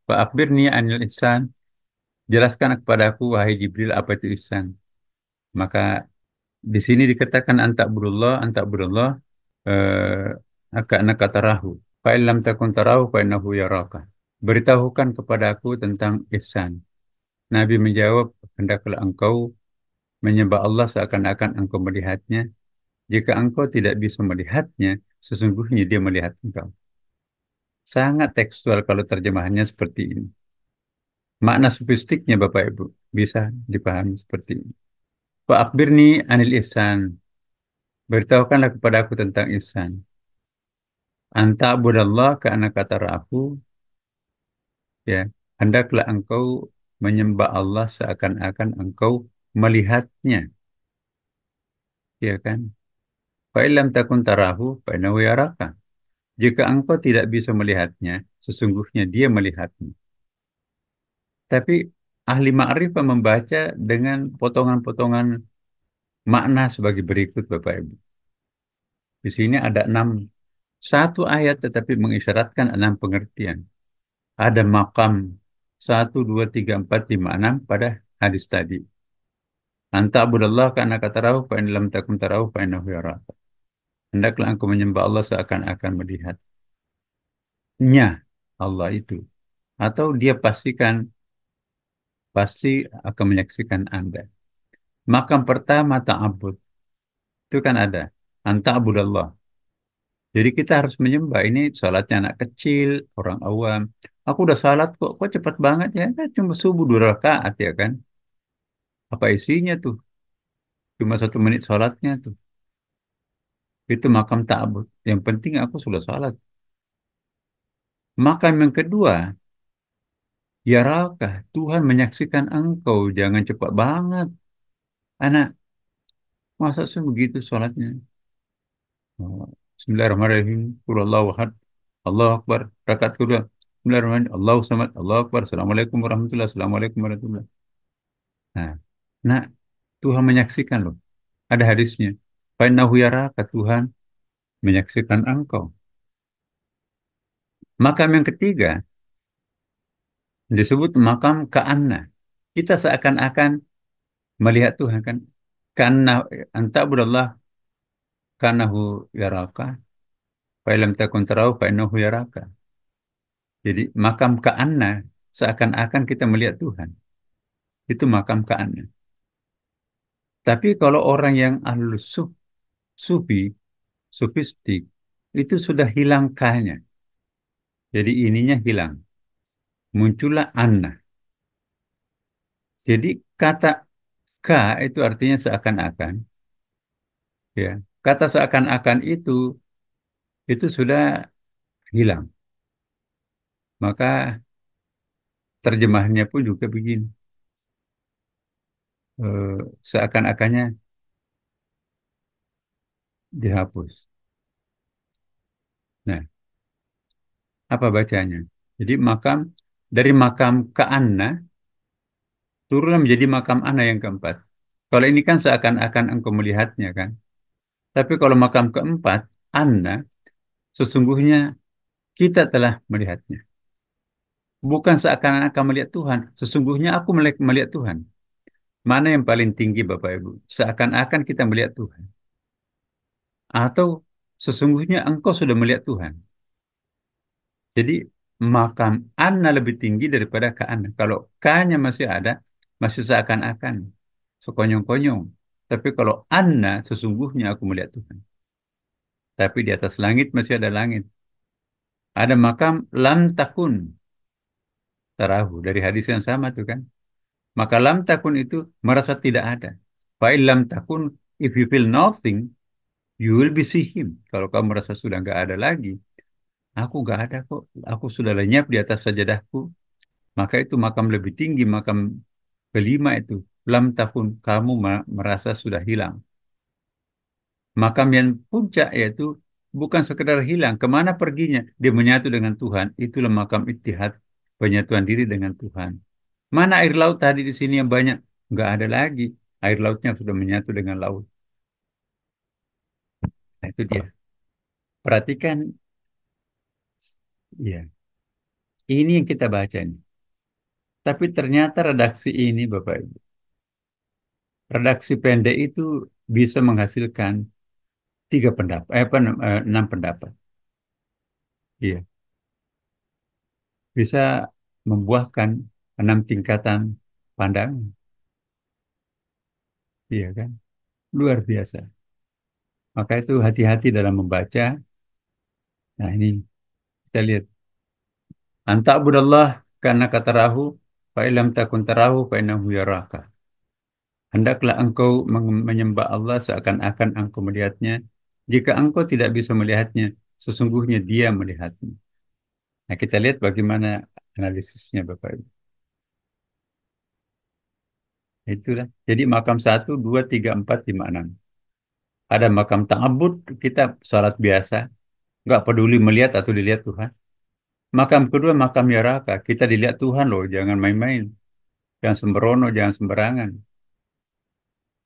Fa akhbirni anil ihsan. Jelaskan kepadaku wahai Jibril apa itu ihsan. Maka di sini dikatakan antakbudullah ka'annaka tarahu. Fa in lam takun tarahu fa innahu yaraka. Beritahukan kepadaku tentang ihsan. Nabi menjawab, hendaklah engkau menyembah Allah seakan-akan engkau melihatnya. Jika engkau tidak bisa melihatnya, sesungguhnya dia melihat engkau. Sangat tekstual kalau terjemahannya seperti ini. Makna sofistiknya Bapak Ibu bisa dipahami seperti ini. Fa akhbirni anil ihsan. Beritahukanlah kepadaku tentang ihsan. Anta budallah ka'annaka tara'ahu. Ya, hendaklah engkau menyembah Allah seakan-akan engkau melihatnya, ya kan? Fa illam takun tarahu fa innahu yaraka. Jika engkau tidak bisa melihatnya, sesungguhnya dia melihatmu. Tapi ahli ma'rifah membaca dengan potongan-potongan makna sebagai berikut, Bapak Ibu. Di sini ada satu ayat tetapi mengisyaratkan enam pengertian. Ada makam satu, dua, tiga, empat, lima, enam pada hadis tadi. Anta abudallah karena kata tarahu fa in lam takun tarahu fa innahu yaraka. Hendaklah engkau menyembah Allah seakan-akan melihatnya Allah itu. Atau dia pasti akan menyaksikan Anda. Makam pertama ta'abud. Itu kan ada. Anta abudallah. Jadi kita harus menyembah. Ini salatnya anak kecil, orang awam. Aku udah salat kok cepat banget ya. Kan cuma subuh 2 rakaat ya kan. Apa isinya tuh? Cuma 1 menit salatnya tuh. Itu makam ta'abud. Yang penting aku sudah salat. Makam yang kedua, ya rakah, Tuhan menyaksikan engkau. Jangan cepat banget. Anak, masa sih begitu salatnya? Oh, Bismillahirrahmanirrahim. Qul Allahu ahad. Allahu Akbar. Rakaat kedua. Bismillahirrahmanirrahim. Allahu samad. Allahu Akbar. Assalamualaikum warahmatullahi. Assalamualaikum warahmatullahi. Nah, nah, Tuhan menyaksikan loh. Ada hadisnya. Fa'innahu yaraka, Tuhan menyaksikan engkau. Makam yang ketiga disebut makam ka'anna. Kita seakan-akan melihat Tuhan kan. Karena anta budallah kanahu yaraka. Fa'ilam takun tarahu fa'innahu yaraka. Jadi makam ka'anna seakan-akan kita melihat Tuhan. Itu makam ka'anna. Tapi kalau orang yang ahlus sufi, sufistik, itu sudah hilang kanya. Jadi ininya hilang. Muncullah anna. Jadi kata ka itu artinya seakan-akan. Ya, kata seakan-akan itu sudah hilang. Maka terjemahannya pun juga begini. Seakan-akannya dihapus. Nah, apa bacanya? Jadi dari makam ka'anna turunlah menjadi makam ana yang keempat. Kalau ini kan seakan-akan engkau melihatnya kan. Tapi kalau makam keempat, anna, sesungguhnya kita telah melihatnya. Bukan seakan-akan melihat Tuhan. Sesungguhnya aku melihat Tuhan. Mana yang paling tinggi Bapak Ibu? Seakan-akan kita melihat Tuhan. Atau sesungguhnya engkau sudah melihat Tuhan. Jadi makam anna lebih tinggi daripada ka anna. Kalau ka-nya masih ada, masih seakan-akan. Sekonyong-konyong. Tapi kalau anna, sesungguhnya aku melihat Tuhan. Tapi di atas langit masih ada langit. Ada makam lam takun. Tarahu. Dari hadis yang sama tuh kan. Maka lam takun itu merasa tidak ada. Fa'il lam takun, if you feel nothing, you will be see him. Kalau kamu merasa sudah nggak ada lagi, aku nggak ada kok. Aku sudah lenyap di atas sajadahku. Maka itu makam lebih tinggi, makam kelima itu. Lam takun, kamu merasa sudah hilang. Makam yang puncak yaitu bukan sekedar hilang. Kemana perginya? Dia menyatu dengan Tuhan. Itulah makam ittihad, penyatuan diri dengan Tuhan. Mana air laut tadi di sini yang banyak? Nggak ada lagi. Air lautnya sudah menyatu dengan laut. Nah, itu dia. Perhatikan, ya. Ini yang kita baca nih. Tapi ternyata redaksi ini, Bapak Ibu, redaksi pendek itu bisa menghasilkan tiga pendapat, enam pendapat. Iya, bisa membuahkan enam tingkatan pandangan. Iya kan? Luar biasa. Maka itu hati-hati dalam membaca. Nah ini kita lihat. Anta'budallah karena kata rahu, fa'ilam takun tarahu fa'innahu yaraka. Hendaklah engkau menyembah Allah seakan-akan engkau melihatnya. Jika engkau tidak bisa melihatnya, sesungguhnya dia melihatmu. Nah, kita lihat bagaimana analisisnya Bapak Ibu. Itulah. Jadi makam satu, dua, tiga, empat, lima, enam. Ada makam ta'abud, kita salat biasa. Nggak peduli melihat atau dilihat Tuhan. Makam kedua, makam yaraka. Kita dilihat Tuhan loh, jangan main-main. Jangan sembrono, jangan sembarangan.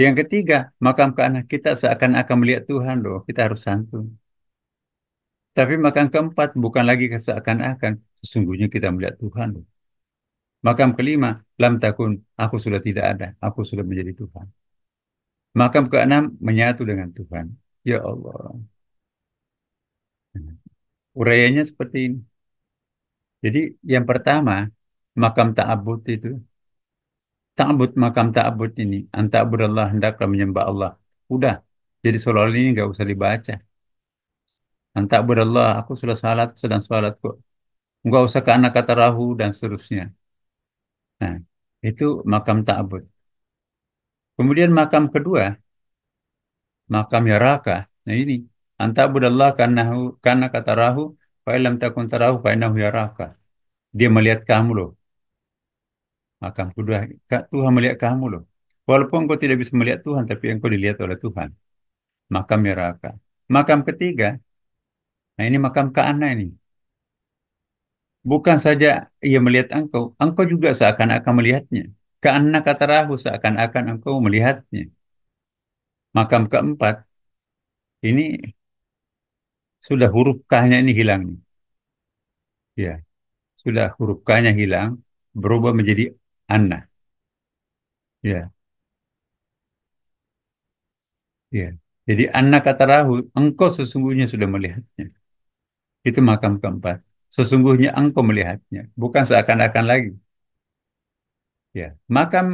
Yang ketiga, makam kanan kita seakan-akan melihat Tuhan loh. Kita harus santun. Tapi makam keempat bukan lagi seakan-akan. Sesungguhnya kita melihat Tuhan loh. Makam kelima, lam takun, aku sudah tidak ada. Aku sudah menjadi Tuhan. Makam keenam, menyatu dengan Tuhan. Ya Allah. Urayanya seperti ini. Jadi yang pertama, makam ta'abud itu. Ta'abud, makam ta'abud ini. Anta'budallah, hendaklah menyembah Allah. Udah. Jadi soal ini nggak usah dibaca. Anta'budallah, aku sudah salat, sedang salat kok. Nggak usah ke anak kata rahu dan seterusnya. Nah, itu makam ta'abud. Kemudian makam kedua, makam yaraka. Nah ini, anta'budallah karena kata rahu, fa'ilam takun tarahu fa'inahu yaraka. Dia melihat kamu loh. Makam kedua, Tuhan melihat kamu loh. Walaupun engkau tidak bisa melihat Tuhan, tapi engkau dilihat oleh Tuhan. Makam yaraka. Makam ketiga, nah ini makam Ka'ana ini. Bukan saja ia melihat engkau juga seakan-akan melihatnya. Ka'anna kata rahu, seakan-akan engkau melihatnya. Makam keempat, ini sudah huruf K-nya ini hilang nih. Ya, sudah huruf K-nya hilang, berubah menjadi Anna. Ya, ya. Jadi Anna kata Rahu, engkau sesungguhnya sudah melihatnya. Itu makam keempat. Sesungguhnya engkau melihatnya, bukan seakan-akan lagi. Ya, makam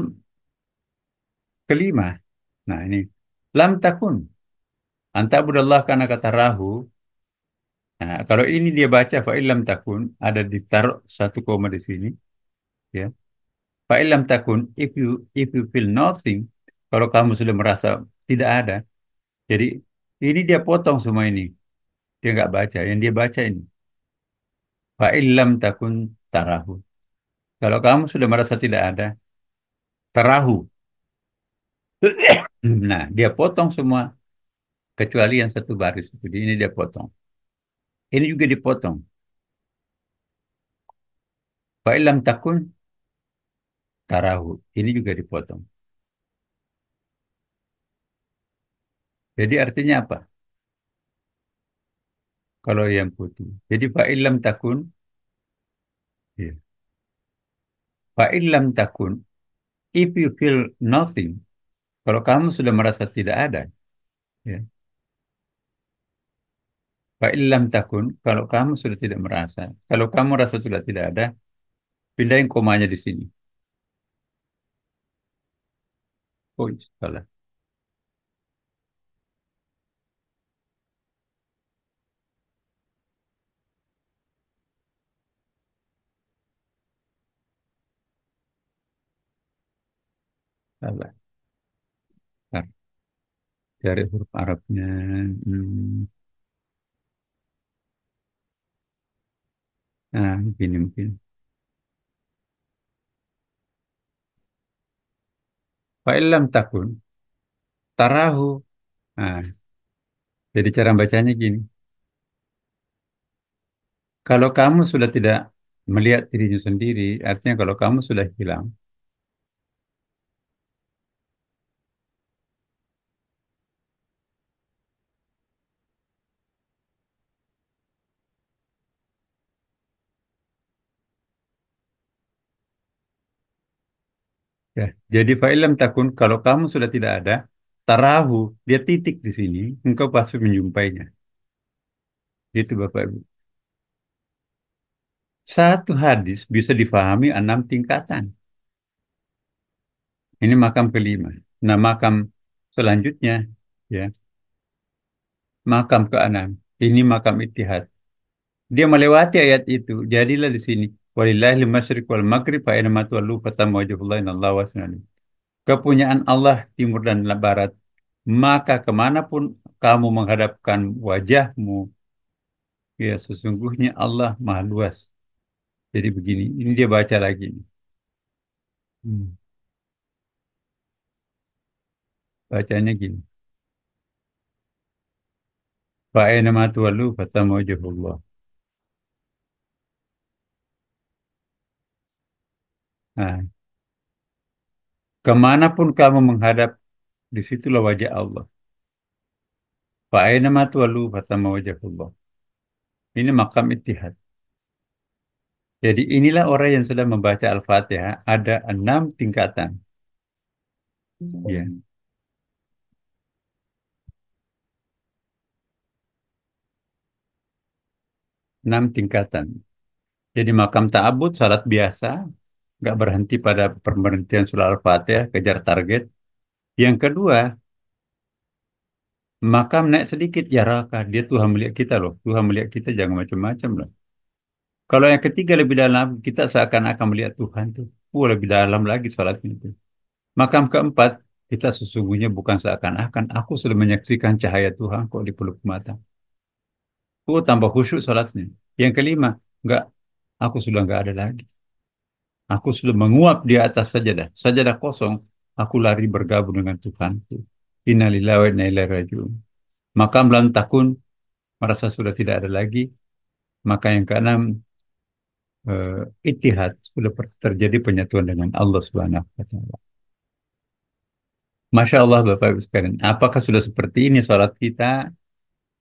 kelima. Nah ini, lam takun. Anta budallah karena kata Rahu. Nah, kalau ini dia baca fa'ilam takun, ada ditaruh satu koma di sini. Ya, fa'ilam takun, if you feel nothing, kalau kamu sudah merasa tidak ada, jadi ini dia potong semua ini. Dia nggak baca. Yang dia baca ini. Fa'ilam takun tarahu. Kalau kamu sudah merasa tidak ada, tarahu. Nah, dia potong semua. Kecuali yang satu baris. Jadi ini dia potong. Ini juga dipotong. Fa'ilam takun tarahu. Ini juga dipotong. Jadi artinya apa? Kalau yang putih. Jadi fa'ilam takun. Ya. Fa'ilam takun. If you feel nothing. Kalau kamu sudah merasa tidak ada. Ya. Fa'ilam takun. Kalau kamu sudah tidak merasa. Kalau kamu rasa sudah tidak ada. Pindahin komanya di sini. Oh, salah. Salah. Bentar. Cari huruf Arabnya. Hmm. Nah, begini mungkin. Fa'ilam takun. Tarahu. Nah, jadi cara bacanya gini. Kalau kamu sudah tidak melihat dirinya sendiri, artinya kalau kamu sudah hilang. Ya, jadi fa'ilam takun, kalau kamu sudah tidak ada, tarahu, dia titik di sini, engkau pasti menjumpainya. Itu Bapak Ibu. Satu hadis bisa difahami 6 tingkatan. Ini makam kelima. Nah, makam selanjutnya, ya, makam keenam. Ini makam ittihad. Dia melewati ayat itu. Jadilah di sini. Walillahil masyriq wal maghrib fa aina ma tuwallu fatamma wajhullahi innallaha wasi'un alim. Kepunyaan Allah timur dan barat. Maka kemanapun kamu menghadapkan wajahmu, ya sesungguhnya Allah Maha Luas. Jadi begini, ini dia baca lagi. Hmm. Bacanya gini. Fa aina ma tuwallu fatamma wajhullah. Nah, kemanapun kamu menghadap, disitulah wajah Allah. Fa aina ma tuwallu fatamma wajhullah. Ini makam ittihad. Jadi inilah orang yang sudah membaca Al-Fatihah. Ada 6 tingkatan. Ya, 6 tingkatan. Jadi makam ta'abud, salat biasa, nggak berhenti pada pemberhentian surah Al-Fatihah, kejar target. Yang kedua, makam naik sedikit, ya raka. Dia Tuhan melihat kita loh. Tuhan melihat kita, jangan macam-macam loh. Kalau yang ketiga lebih dalam, kita seakan-akan melihat Tuhan tuh. Lebih dalam lagi salatnya itu. Makam keempat, kita sesungguhnya bukan seakan-akan. Aku sudah menyaksikan cahaya Tuhan kok di peluk mata. Tambah khusyuk salatnya. Yang kelima, enggak, aku sudah enggak ada lagi. Aku sudah menguap di atas sajadah. Sajadah kosong, aku lari bergabung dengan Tuhanku. Innalillahi wa inna ilaihi raji'un. Maka lam takun, merasa sudah tidak ada lagi. Maka yang keenam, eh, ittihad, sudah terjadi penyatuan dengan Allah Subhanahu wa taala. Masya Allah Bapak Ibu sekalian, apakah sudah seperti ini sholat kita?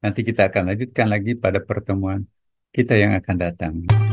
Nanti kita akan lanjutkan lagi pada pertemuan kita yang akan datang.